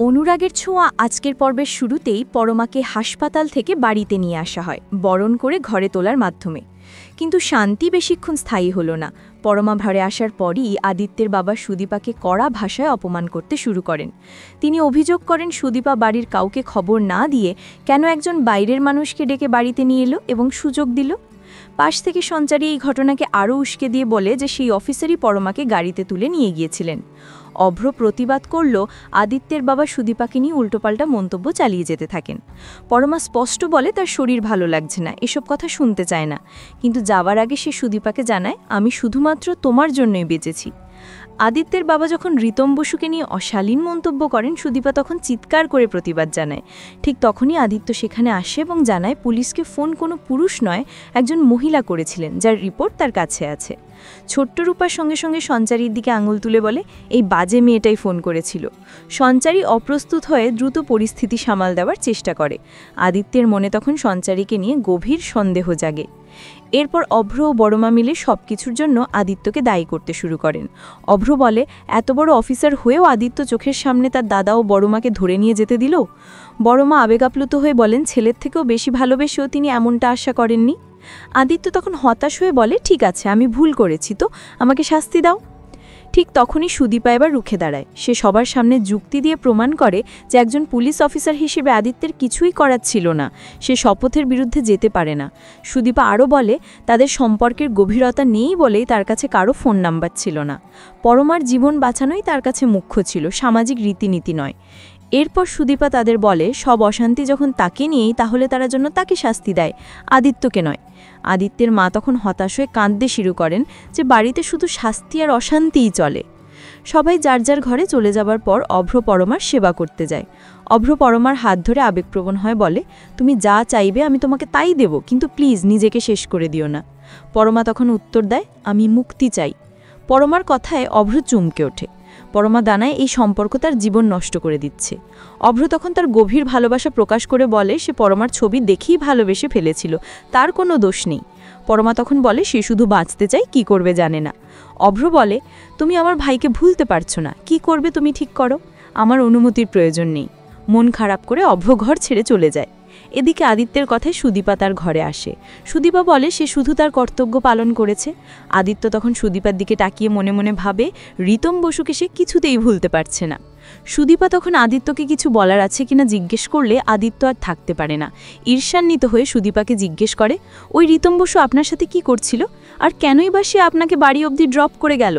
অনুরাগের ছোঁয়া আজকের পর্বের শুরুতেই পরমাকে হাসপাতাল থেকে বাড়িতে নিয়ে আসা হয় বরণ করে ঘরে তোলার মাধ্যমে। কিন্তু শান্তি বেশিক্ষণ স্থায়ী হলো না। পরমা ঘরে আসার পরই আদিত্যের বাবা সুদীপাকে কড়া ভাষায় অপমান করতে শুরু করেন। তিনি অভিযোগ করেন সুদীপা বাড়ির কাউকে খবর না দিয়ে কেন একজন বাইরের মানুষকে ডেকে বাড়িতে নিয়ে এলো এবং সুযোগ দিল। পাশ থেকে সঞ্চারী এই ঘটনাকে আরও উস্কে দিয়ে বলে যে সেই অফিসারই পরমাকে গাড়িতে তুলে নিয়ে গিয়েছিলেন। অভ্র প্রতিবাদ করল, আদিত্যের বাবা সুদীপাকে নিয়ে উল্টোপাল্টা মন্তব্য চালিয়ে যেতে থাকেন। পরমা স্পষ্ট বলে তার শরীর ভালো লাগছে না, এসব কথা শুনতে চায় না। কিন্তু যাওয়ার আগে সে সুদীপাকে জানায়, আমি শুধুমাত্র তোমার জন্যই বেঁচেছি। আদিত্যের বাবা যখন ঋতম বসুকে নিয়ে অশালীন মন্তব্য করেন, সুদীপা তখন চিৎকার করে প্রতিবাদ জানায়। ঠিক তখনই আদিত্য সেখানে আসে এবং জানায় পুলিশকে ফোন কোনো পুরুষ নয়, একজন মহিলা করেছিলেন, যার রিপোর্ট তার কাছে আছে। ছোট্ট রূপার সঙ্গে সঙ্গে সঞ্চারীর দিকে আঙুল তুলে বলে, এই বাজে মেয়েটাই ফোন করেছিল। সঞ্চারী অপ্রস্তুত হয়ে দ্রুত পরিস্থিতি সামাল দেওয়ার চেষ্টা করে। আদিত্যের মনে তখন সঞ্চারীকে নিয়ে গভীর সন্দেহ জাগে। এরপর অভ্র ও বড়মা মিলে সব কিছুর জন্য আদিত্যকে দায়ী করতে শুরু করেন। অভ্র বলে, এত বড় অফিসার হয়েও আদিত্য চোখের সামনে তার দাদা ও বড়মাকে ধরে নিয়ে যেতে দিল। বড়মা আবেগাপ্লুত হয়ে বলেন, ছেলের থেকেও বেশি ভালোবেসেও তিনি এমনটা আশা করেননি। আদিত্য তখন হতাশ হয়ে বলে, ঠিক আছে, আমি ভুল করেছি, তো আমাকে শাস্তি দাও। ঠিক তখনই সুদীপা এবার রুখে দাঁড়ায়। সে সবার সামনে যুক্তি দিয়ে প্রমাণ করে যে একজন পুলিশ অফিসার হিসেবে আদিত্যের কিছুই করার ছিল না, সে শপথের বিরুদ্ধে যেতে পারে না। সুদীপা আরও বলে, তাদের সম্পর্কের গভীরতা নেই বলেই তার কাছে কারো ফোন নাম্বার ছিল না। পরমার জীবন বাঁচানোই তার কাছে মুখ্য ছিল, সামাজিক রীতিনীতি নয়। এরপর সুদীপা তাদের বলে, সব অশান্তি যখন তাকে নিয়েই, তাহলে তারা জন্য তাকে শাস্তি দেয়, আদিত্যকে নয়। আদিত্যের মা তখন হতাশ হয়ে কাঁদতে শুরু করেন যে বাড়িতে শুধু শাস্তি আর অশান্তিই চলে। সবাই যার যার ঘরে চলে যাবার পর অভ্র পরমার সেবা করতে যায়। অভ্র পরমার হাত ধরে আবেগপ্রবণ হয় বলে, তুমি যা চাইবে আমি তোমাকে তাই দেব, কিন্তু প্লিজ নিজেকে শেষ করে দিও না। পরমা তখন উত্তর দেয়, আমি মুক্তি চাই। পরমার কথায় অভ্র চমকে ওঠে। পরমা দানায় এই সম্পর্ক তার জীবন নষ্ট করে দিচ্ছে। অভ্র তখন তার গভীর ভালোবাসা প্রকাশ করে বলে, সে পরমার ছবি দেখেই ভালোবেসে ফেলেছিল, তার কোনো দোষ নেই। পরমা তখন বলে, সে শুধু বাঁচতে চাই, কি করবে জানে না। অভ্র বলে, তুমি আমার ভাইকে ভুলতে পারছো না, কি করবে তুমি ঠিক করো, আমার অনুমতির প্রয়োজন নেই। মন খারাপ করে অভ্র ঘর ছেড়ে চলে যায়। এদিকে আদিত্যের কথায় সুদীপা তার ঘরে আসে। সুদীপা বলে, সে শুধু তার কর্তব্য পালন করেছে। আদিত্য তখন সুদীপার দিকে তাকিয়ে মনে মনে ভাবে, ঋতম বসুকে সে কিছুতেই ভুলতে পারছে না। সুদীপা তখন আদিত্যকে কিছু বলার আছে কিনা জিজ্ঞেস করলে আদিত্য আর থাকতে পারে না। ঈর্ষান্বিত হয়ে সুদীপাকে জিজ্ঞেস করে, ওই ঋতম বসু আপনার সাথে কি করছিল, আর কেনই বা সে আপনাকে বাড়ি অবধি ড্রপ করে গেল?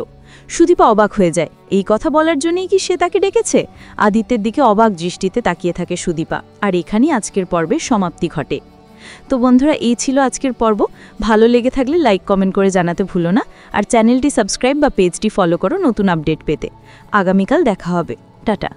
সুদীপা অবাক হয়ে যায়, এই কথা বলার জন্যই কি সে তাকে ডেকেছে? আদিত্যের দিকে অবাক দৃষ্টিতে তাকিয়ে থাকে সুদীপা। আর এখানেই আজকের পর্বের সমাপ্তি ঘটে। তো বন্ধুরা, এই ছিল আজকের পর্ব। ভালো লেগে থাকলে লাইক কমেন্ট করে জানাতে ভুলো না, আর চ্যানেলটি সাবস্ক্রাইব বা পেজটি ফলো করো নতুন আপডেট পেতে। আগামীকাল দেখা হবে। টাটা।